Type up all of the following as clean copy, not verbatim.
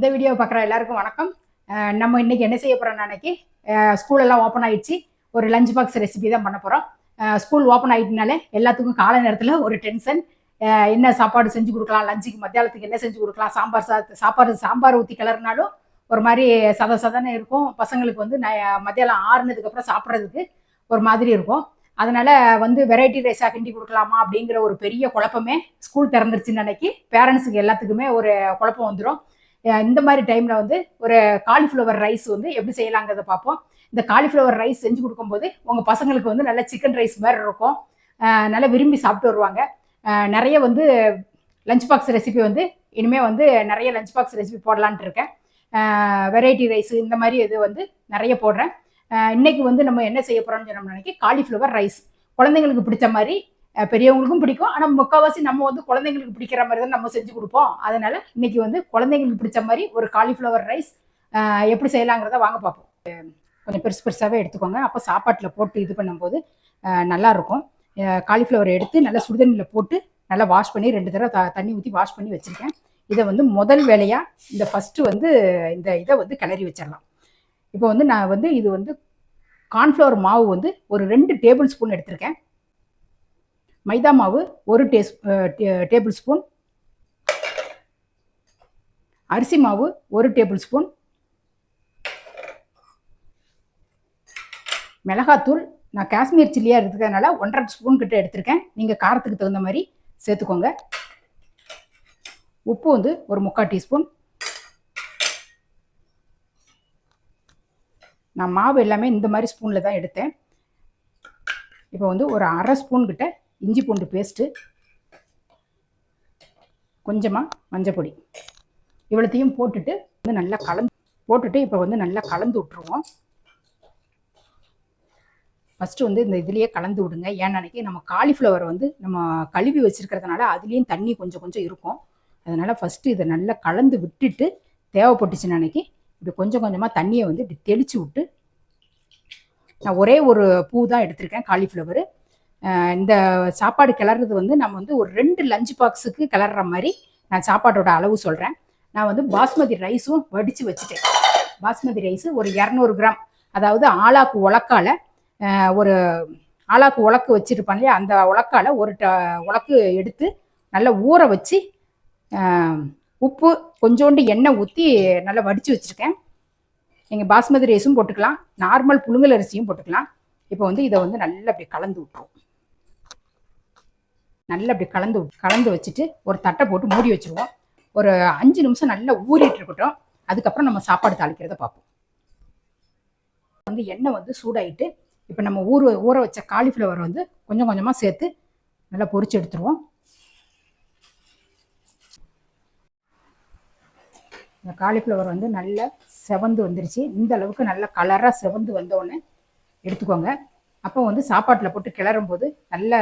இந்த வீடியோ பார்க்குற எல்லாருக்கும் வணக்கம். நம்ம இன்னைக்கு என்ன செய்ய போகிறோம்? அன்னைக்கு ஸ்கூல் எல்லாம் ஓப்பன் ஆயிடுச்சு. ஒரு லஞ்ச் பாக்ஸ் ரெசிபி தான் பண்ண போகிறோம். ஸ்கூல் ஓப்பன் ஆகிட்டனாலே எல்லாத்துக்கும் காலை நேரத்தில் ஒரு டென்ஷன். என்ன சாப்பாடு செஞ்சு கொடுக்கலாம், லஞ்சுக்கு மத்தியானத்துக்கு என்ன செஞ்சு கொடுக்கலாம், சாம்பார் ஊற்றி கிளறினாலும் ஒரு மாதிரி சதன்னு இருக்கும். பசங்களுக்கு வந்து மத்தியானம் ஆறுனதுக்கப்புறம் சாப்பிட்றதுக்கு ஒரு மாதிரி இருக்கும். அதனால வந்து வெரைட்டி ரைஸாக கிண்டி கொடுக்கலாமா அப்படிங்கிற ஒரு பெரிய குழப்பமே ஸ்கூல் திறந்துருச்சுன்னு அன்னைக்கு பேரண்ட்ஸுக்கு எல்லாத்துக்குமே ஒரு குழப்பம் வந்துடும். இந்த மாதிரி டைமில் வந்து ஒரு காலிஃப்ளவர் ரைஸ் வந்து எப்படி செய்யலாங்கிறத பார்ப்போம். இந்த காலிஃப்ளவர் ரைஸ் செஞ்சு கொடுக்கும்போது உங்கள் பசங்களுக்கு வந்து நல்ல சிக்கன் ரைஸ் மாதிரி இருக்கும், நல்லா விரும்பி சாப்பிட்டு வருவாங்க. நிறைய வந்து லஞ்ச் பாக்ஸ் ரெசிபி வந்து இனிமேல் வந்து நிறைய லஞ்ச் பாக்ஸ் ரெசிபி போடலான்ட்டு இருக்கேன். வெரைட்டி ரைஸ் இந்த மாதிரி இது வந்து நிறைய போடுறேன். இன்னைக்கு வந்து நம்ம என்ன செய்ய போகிறோம்னு சொன்னோம்னு நினைக்கி காலிஃப்ளவர் ரைஸ் குழந்தைங்களுக்கு பிடிச்ச மாதிரி, பெரியவங்களுக்கும் பிடிக்கும். ஆனால் முக்கால்வாசி நம்ம வந்து குழந்தைங்களுக்கு பிடிக்கிற மாதிரி தான் நம்ம செஞ்சு கொடுப்போம். அதனால இன்னைக்கு வந்து குழந்தைங்களுக்கு பிடிச்ச மாதிரி ஒரு காலிஃப்ளவர் ரைஸ் எப்படி செய்யலாங்கிறத வாங்க பார்ப்போம். கொஞ்சம் பெருசாகவே எடுத்துக்கோங்க, அப்போ சாப்பாட்டில் போட்டு இது பண்ணும்போது நல்லாயிருக்கும். காலிஃப்ளவர் எடுத்து நல்லா சுடுதண்ணியில் போட்டு நல்லா வாஷ் பண்ணி 2 தடவை தண்ணி ஊற்றி வாஷ் பண்ணி வச்சுருக்கேன். இதை வந்து முதல் வேலையாக இந்த ஃபஸ்ட்டு வந்து இந்த இதை வந்து கிளறி வச்சிடலாம். இப்போ வந்து நான் வந்து இது வந்து கார்ன்ஃப்ளவர் மாவு வந்து ஒரு 2 டேபிள் ஸ்பூன் எடுத்திருக்கேன். மைதா மாவு 1 டேபிள் ஸ்பூன், அரிசி மாவு 1 டேபிள் ஸ்பூன், மிளகாத்தூள் நான் காஷ்மீர் சில்லியாக இருக்கிறதுனால 1.5 ஸ்பூன் கிட்ட எடுத்திருக்கேன். நீங்கள் காரத்துக்கு தகுந்த மாதிரி சேர்த்துக்கோங்க. உப்பு வந்து ஒரு 3/4 டீஸ்பூன். நான் மாவு எல்லாமே இந்த மாதிரி ஸ்பூனில் தான் எடுத்தேன். இப்போ வந்து ஒரு 1/2 ஸ்பூன் கிட்ட இஞ்சி பூண்டு பேஸ்ட்டு, கொஞ்சமாக மஞ்சள் பொடி, இவ்வளோத்தையும் போட்டுட்டு வந்து நல்லா இப்போ வந்து நல்லா கலந்து விட்டுருவோம். ஃபஸ்ட்டு வந்து இந்த இதுலேயே கலந்து விடுங்க. ஏன்னா நம்ம காலிஃப்ளவர் வந்து நம்ம கழுவி வச்சுருக்கிறதுனால அதுலேயும் தண்ணி கொஞ்சம் இருக்கும். அதனால் ஃபஸ்ட்டு இதை நல்லா கலந்து விட்டுட்டு தேவைப்பட்டுச்சுன்னு இப்படி கொஞ்சமாக தண்ணியை வந்து இப்படி தெளித்து விட்டு, நான் ஒரே ஒரு பூ தான் எடுத்திருக்கேன் காலிஃப்ளவர். இந்த சாப்பாடு கிளறது வந்து நம்ம வந்து ஒரு 2 லஞ்ச் பாக்ஸுக்கு கிளற மாதிரி நான் சாப்பாட்டோட அளவு சொல்கிறேன். நான் வந்து பாஸ்மதி ரைஸும் வடித்து வச்சுட்டேன். பாஸ்மதி ரைஸு ஒரு 200 கிராம், அதாவது ஆளாக்கு உலக்கால ஒரு ஆளாக்கு உலக்கு வச்சுருப்பாங்க இல்லையா, அந்த உலக்கால ஒரு உலக்கு எடுத்து நல்லா ஊற வச்சு உப்பு கொஞ்சோண்டு எண்ணெய் ஊற்றி நல்லா வடித்து வச்சுருக்கேன். நீங்கள் பாஸ்மதி ரைஸும் போட்டுக்கலாம், நார்மல் புழுங்கல் அரிசியும் போட்டுக்கலாம். இப்போ வந்து இதை வந்து நல்லா அப்படி கலந்து விட்டுருவோம். நல்லா அப்படி கலந்து வச்சுட்டு ஒரு தட்டை போட்டு மூடி வச்சுருவோம். ஒரு 5 நிமிஷம் நல்லா ஊறிட்டு இருக்கட்டும். அதுக்கப்புறம் நம்ம சாப்பாடு தாளிக்கிறத பார்ப்போம். வந்து எண்ணெய் வந்து சூடாயிட்டு இப்போ நம்ம ஊற வச்ச காலிஃப்ளவர் வந்து கொஞ்சமாக சேர்த்து நல்லா பொரிச்சு எடுத்துருவோம். இந்த காலிஃப்ளவர் வந்து நல்லா செவந்து வந்துருச்சு. இந்த அளவுக்கு நல்லா கலராக செவந்து வந்தோடனே எடுத்துக்கோங்க. அப்போ வந்து சாப்பாட்டில் போட்டு கிளறும் போது நல்ல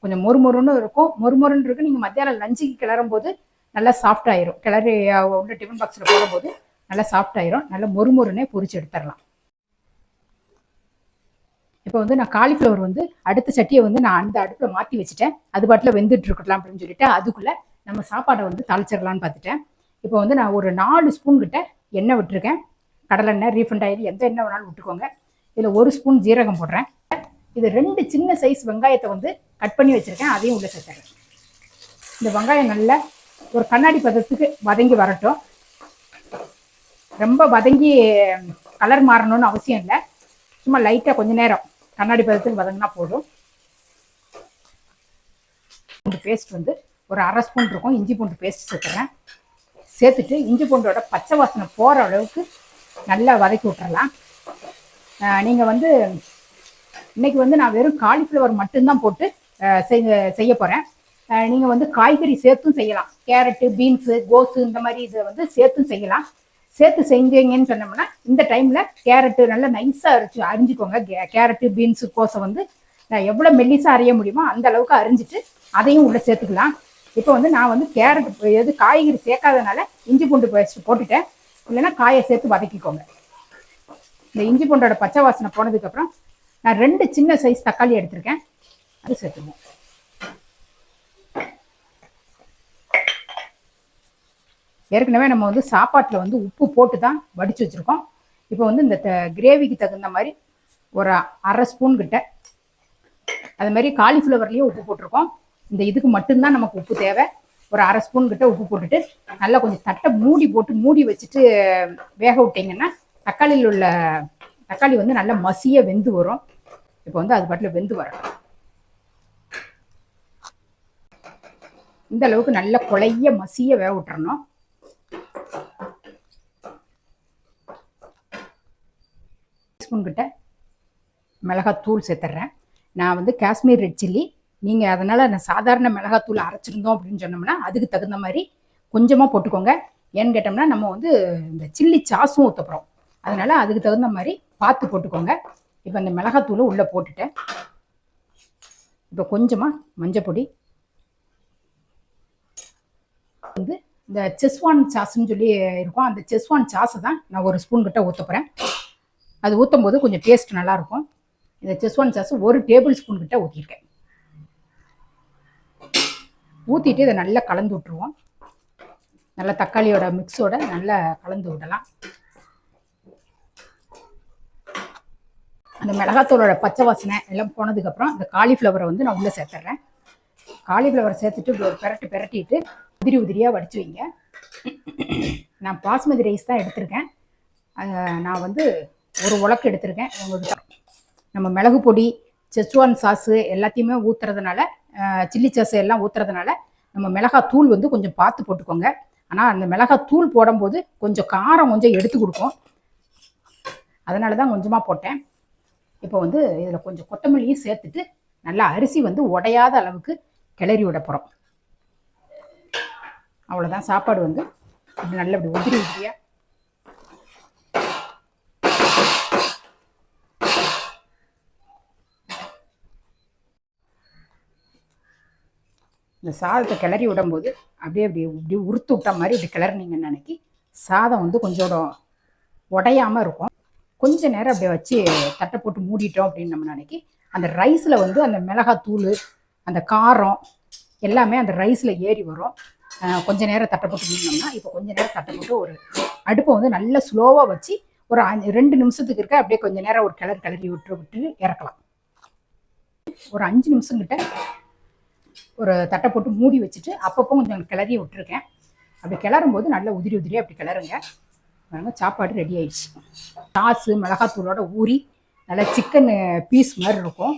கொஞ்சம் மொறுமொறுன்னு இருக்கும். மொறுமொறுன்னு இருக்கு. நீங்கள் மத்தியானம் லஞ்சுக்கு கிளறும் போது நல்லா சாஃப்ட் ஆயிரும். கிளறி உள்ள டிஃபன் பாக்ஸில் போடும்போது நல்லா சாஃப்ட் ஆயிரும். நல்லா மொறுமொறுன்னே பொரிச்சு எடுத்துடலாம். இப்போ வந்து நான் காலிஃப்ளவர் வந்து அடுத்த சட்டியை வந்து நான் அந்த அடுப்பில் மாற்றி வச்சுட்டேன். அது பாட்டில் வெந்துட்டு இருக்கலாம் அப்படின்னு சொல்லிட்டு அதுக்குள்ளே நம்ம சாப்பாடை வந்து தாளிச்சிடலான்னு பார்த்துட்டேன். இப்போ வந்து நான் ஒரு 4 ஸ்பூன் கிட்ட எண்ணெய் விட்டுருக்கேன். கடலெண்ணெய், ரீஃபண்ட் ஆயில், எந்த எண்ணெய் வேணாலும் விட்டுக்கோங்க. இதில் 1 ஸ்பூன் ஜீரகம் போடுறேன். இது 2 சின்ன சைஸ் வெங்காயத்தை வந்து கட் பண்ணி வச்சுருக்கேன், அதையும் உள்ளே சேர்த்துறேன். இந்த வெங்காயம் நல்லா ஒரு கண்ணாடி பதத்துக்கு வதங்கி வரட்டும். ரொம்ப வதங்கி கலர் மாறணும்னு அவசியம் இல்லை, சும்மா லைட்டாக கொஞ்சம் நேரம் கண்ணாடி பதத்துக்கு வதங்கினா போதும். பூண்டு பேஸ்ட் வந்து ஒரு 1/2 ஸ்பூன் இருக்கும். இஞ்சி பூண்டு பேஸ்ட் சேர்த்துறேன். சேர்த்துட்டு இஞ்சி பூண்டோட பச்சை வாசனை போகிற அளவுக்கு நல்லா வதக்கி விட்டுறலாம். நீங்கள் வந்து இன்றைக்கி வந்து நான் வெறும் காலிஃப்ளவர் மட்டும்தான் போட்டு செய்ய போகிறேன். நீங்கள் வந்து காய்கறி சேர்த்தும் செய்யலாம். கேரட்டு, பீன்ஸு, கோஸு இந்த மாதிரி இதை வந்து சேர்த்தும் செய்யலாம். சேர்த்து செஞ்சீங்கன்னு சொன்னோம்னா இந்த டைமில் கேரட்டு நல்லா நைஸாக அரிஞ்சிக்கோங்க. கேரட்டு, பீன்ஸு, கோஸை வந்து எவ்வளோ மெல்லிஸாக அரைய முடியுமோ அந்த அளவுக்கு அரிஞ்சிட்டு அதையும் உள்ளே சேர்த்துக்கலாம். இப்போ வந்து நான் வந்து கேரட் காய்கறி சேர்க்காதனால இஞ்சி பூண்டு பேஸ்ட் போட்டுட்டேன். இல்லைன்னா காயை சேர்த்து வதக்கிக்கோங்க. இந்த இஞ்சி பூண்டோட பச்சை வாசனை போனதுக்கப்புறம் நான் 2 சின்ன சைஸ் தக்காளி எடுத்திருக்கேன், அது சேர்த்துக்குவோம். ஏற்கனவே நம்ம வந்து சாப்பாட்டில் வந்து உப்பு போட்டு தான் வடித்து வச்சுருக்கோம். இப்போ வந்து இந்த கிரேவிக்கு தகுந்த மாதிரி ஒரு 1/2 ஸ்பூன் கிட்ட, அது மாதிரி காலிஃப்ளவர்லேயும் உப்பு போட்டிருக்கோம். இந்த இதுக்கு மட்டும்தான் நமக்கு உப்பு தேவை. ஒரு 1/2 ஸ்பூன் கிட்ட உப்பு போட்டுட்டு நல்லா கொஞ்சம் தட்டை மூடி வச்சுட்டு வேக விட்டிங்கன்னா தக்காளி வந்து நல்லா மசிய வெந்து வரும். இப்போ வந்து அது பாட்டில் வெந்து வரணும். இந்த அளவுக்கு நல்ல கொலைய மசிய வேக விட்டுறணும். ஸ்பூன் கிட்ட மிளகாத்தூள் சேர்த்துட்றேன். நான் வந்து காஷ்மீர் ரெட் சில்லி, நீங்கள் அதனால் நான் சாதாரண மிளகாத்தூள் அரைச்சிருந்தோம் அப்படின்னு சொன்னோம்னா அதுக்கு தகுந்த மாதிரி கொஞ்சமாக போட்டுக்கோங்க. ஏன்னு கேட்டோம்னா நம்ம வந்து இந்த சில்லி சாஸும் ஊற்ற போகிறோம், அதனால் அதுக்கு தகுந்த மாதிரி பார்த்து போட்டுக்கோங்க. இப்போ அந்த மிளகாத்தூளை உள்ளே போட்டுட்டேன். இப்போ கொஞ்சமாக மஞ்சப்பொடி, வந்து இந்த செஸ்வான் சாஸ்ன்னு சொல்லி இருக்கும், அந்த செஸ்வான் சாஸை தான் நான் 1 ஸ்பூன் கிட்ட ஊற்ற போகிறேன். அது ஊற்றும் போது கொஞ்சம் டேஸ்ட் நல்லாயிருக்கும். இந்த செஸ்வான் சாஸ் 1 டேபிள் ஸ்பூன் கிட்ட ஊற்றிருக்கேன். ஊற்றிட்டு இதை நல்லா கலந்து விட்டுருவோம். நல்லா தக்காளியோட மிக்ஸோட நல்லா கலந்து விடலாம். அந்த மிளகாத்தூளோட பச்சை வாசனை எல்லாம் போனதுக்கப்புறம் இந்த காலிஃப்ளவரை வந்து நான் உள்ளே சேர்த்துட்றேன். காலிஃப்ளவரை சேர்த்துட்டு ஒரு பெரட்டிட்டு உதிரியாக வடித்து வைங்க. நான் பாஸ்மதி ரைஸ் தான் எடுத்திருக்கேன். நான் வந்து ஒரு உலக்கு எடுத்திருக்கேன். உங்களுக்கு நம்ம மிளகு பொடி, செஸ்வான் சாஸு எல்லாத்தையுமே ஊற்றுறதுனால, சில்லி சாஸ் எல்லாம் ஊற்றுறதுனால நம்ம மிளகாத்தூள் வந்து கொஞ்சம் பார்த்து போட்டுக்கோங்க. ஆனால் அந்த மிளகாத்தூள் போடும்போது கொஞ்சம் காரம் கொஞ்சம் எடுத்து கொடுக்கும், அதனால தான் கொஞ்சமாக போட்டேன். இப்போ வந்து இதில் கொஞ்சம் கொத்தமல்லியும் சேர்த்துட்டு நல்லா அரிசி வந்து உடையாத அளவுக்கு கிளறி விட போகிறோம். அவ்வளோதான். சாப்பாடு வந்து இப்படி நல்லா இப்படி உதிரியாக இந்த சாதத்தை கிளறி விடும்போது இப்படி உறுத்து விட்ட மாதிரி இப்படி கிளறினீங்கன்னு நினைக்கி சாதம் வந்து கொஞ்சம் உடையாமல் இருக்கும். கொஞ்சம் நேரம் அப்படியே வச்சு தட்டை போட்டு மூடிட்டோம் அப்படின்னு நம்ம நினைக்கி அந்த ரைஸில் வந்து அந்த மிளகாத்தூள், அந்த காரம் எல்லாமே அந்த ரைஸில் ஏறி வரும். கொஞ்சம் நேரம் தட்டை போட்டு மூடினோம்னா, இப்போ கொஞ்சம் நேரம் தட்டை போட்டு ஒரு அடுப்பை வந்து நல்லா ஸ்லோவாக வச்சு ஒரு 2 நிமிஷத்துக்கு இருக்க அப்படியே கொஞ்சம் நேரம் ஒரு கிளறி விட்டு இறக்கலாம். ஒரு 5 நிமிஷம் கிட்ட ஒரு தட்டை போட்டு மூடி வச்சுட்டு அப்பப்போ கொஞ்சம் கிளறி விட்டுருக்கேன். அப்படி கிளறும் போது நல்லா உதிரியாக அப்படி கிளறுங்க. சாப்பாடு ரெடி ஆயிடுச்சு. சாஸு மிளகாத்தூளோட ஊறி நல்லா சிக்கன் பீஸ் மாதிரி இருக்கும்.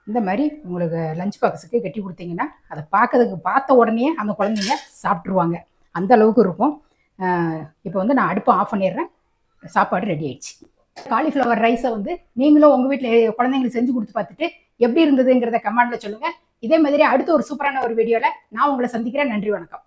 இந்த மாதிரி உங்களுக்கு லஞ்ச் பாக்ஸுக்கு கட்டி கொடுத்தீங்கன்னா அதை பார்த்த உடனே அந்த குழந்தைங்க சாப்பிட்ருவாங்க, அந்த அளவுக்கு இருக்கும். இப்போ வந்து நான் அடுப்பை ஆஃப் பண்ணிடுறேன். சாப்பாடு ரெடி ஆயிடுச்சு. காலிஃப்ளவர் ரைஸை வந்து நீங்களும் உங்கள் வீட்டில் குழந்தைங்களுக்கு செஞ்சு கொடுத்து பார்த்துட்டு எப்படி இருந்ததுங்கிறத கமெண்ட்ல சொல்லுங்கள். இதே மாதிரி அடுத்த ஒரு சூப்பரான ஒரு வீடியோவில் நான் உங்களை சந்திக்கிறேன். நன்றி, வணக்கம்.